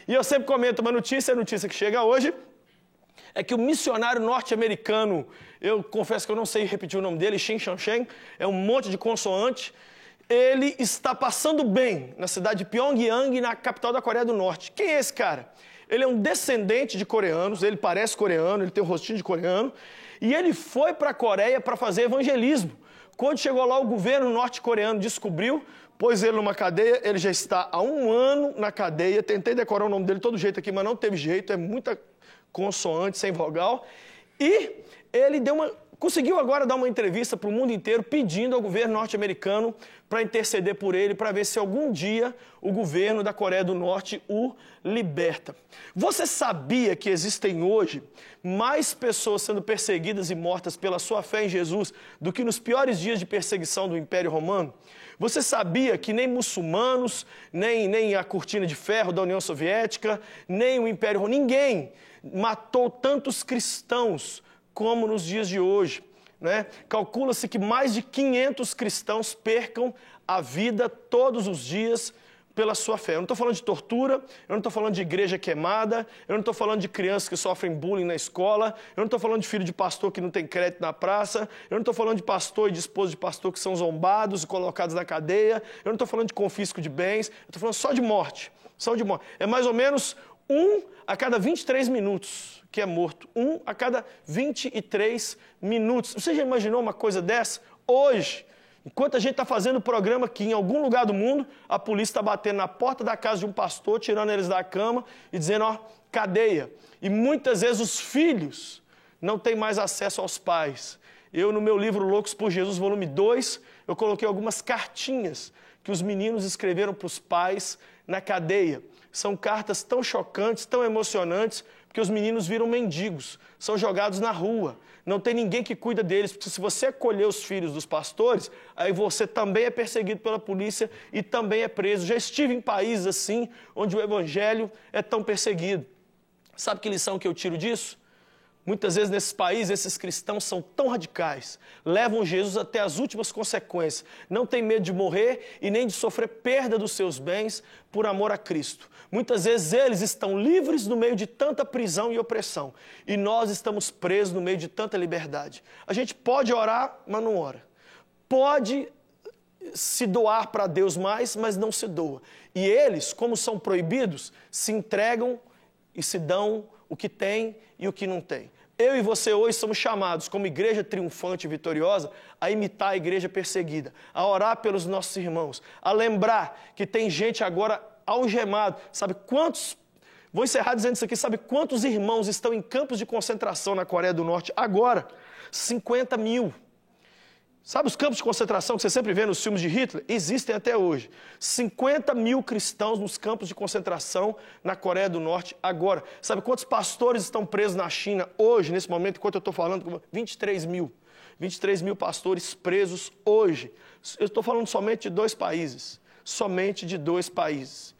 E eu sempre comento uma notícia, a notícia que chega hoje é que o missionário norte-americano, eu confesso que eu não sei repetir o nome dele, Shin Shan, é um monte de consoante, ele está passando bem na cidade de Pyongyang, na capital da Coreia do Norte. Quem é esse cara? Ele é um descendente de coreanos, ele parece coreano, ele tem um rostinho de coreano, e ele foi para a Coreia para fazer evangelismo. Quando chegou lá, o governo norte-coreano descobriu, pôs ele numa cadeia, ele já está há 1 ano na cadeia, tentei decorar o nome dele todo jeito aqui, mas não teve jeito, é muita consoante, sem vogal, e ele conseguiu agora dar uma entrevista para o mundo inteiro pedindo ao governo norte-americano para interceder por ele, para ver se algum dia o governo da Coreia do Norte o liberta. Você sabia que existem hoje mais pessoas sendo perseguidas e mortas pela sua fé em Jesus do que nos piores dias de perseguição do Império Romano? Você sabia que nem muçulmanos, nem a cortina de ferro da União Soviética, nem o Império Romano, ninguém matou tantos cristãos como nos dias de hoje, né? Calcula-se que mais de 500 cristãos percam a vida todos os dias pela sua fé. Eu não estou falando de tortura, eu não estou falando de igreja queimada, eu não estou falando de crianças que sofrem bullying na escola, eu não estou falando de filho de pastor que não tem crédito na praça, eu não estou falando de pastor e de esposa de pastor que são zombados e colocados na cadeia, eu não estou falando de confisco de bens, eu estou falando só de morte. Só de morte. É mais ou menos 1 a cada 23 minutos que é morto. 1 a cada 23 minutos. Você já imaginou uma coisa dessa? Hoje, enquanto a gente está fazendo o programa aqui, em algum lugar do mundo, a polícia está batendo na porta da casa de um pastor, tirando eles da cama e dizendo, ó, cadeia. E muitas vezes os filhos não têm mais acesso aos pais. Eu, no meu livro Loucos por Jesus, volume 2, eu coloquei algumas cartinhas que os meninos escreveram para os pais na cadeia. São cartas tão chocantes, tão emocionantes, porque os meninos viram mendigos, são jogados na rua, não tem ninguém que cuida deles, porque se você acolher os filhos dos pastores, aí você também é perseguido pela polícia e também é preso. Já estive em países assim, onde o evangelho é tão perseguido. Sabe que lição que eu tiro disso? Muitas vezes nesses países, esses cristãos são tão radicais, levam Jesus até as últimas consequências, não tem medo de morrer e nem de sofrer perda dos seus bens por amor a Cristo. Muitas vezes eles estão livres no meio de tanta prisão e opressão e nós estamos presos no meio de tanta liberdade. A gente pode orar, mas não ora. Pode se doar para Deus mais, mas não se doa. E eles, como são proibidos, se entregam e se dão o que tem e o que não tem. Eu e você hoje somos chamados, como igreja triunfante e vitoriosa, a imitar a igreja perseguida, a orar pelos nossos irmãos, a lembrar que tem gente agora algemado. Sabe quantos, vou encerrar dizendo isso aqui, sabe quantos irmãos estão em campos de concentração na Coreia do Norte agora? 50 mil. Sabe os campos de concentração que você sempre vê nos filmes de Hitler? Existem até hoje. 50 mil cristãos nos campos de concentração na Coreia do Norte agora. Sabe quantos pastores estão presos na China hoje, nesse momento, enquanto eu estou falando? 23 mil. 23 mil pastores presos hoje. Eu estou falando somente de 2 países. Somente de 2 países.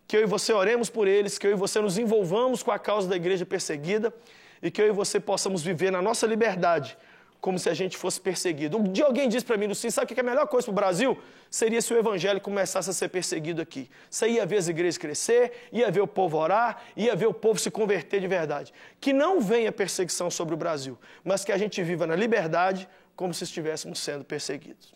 Que eu e você oremos por eles, que eu e você nos envolvamos com a causa da igreja perseguida e que eu e você possamos viver na nossa liberdade como se a gente fosse perseguido. Um dia alguém disse para mim, Lucinho, sabe o que é a melhor coisa para o Brasil? Seria se o evangelho começasse a ser perseguido aqui. Você ia ver as igrejas crescer, ia ver o povo orar, ia ver o povo se converter de verdade. Que não venha perseguição sobre o Brasil, mas que a gente viva na liberdade como se estivéssemos sendo perseguidos.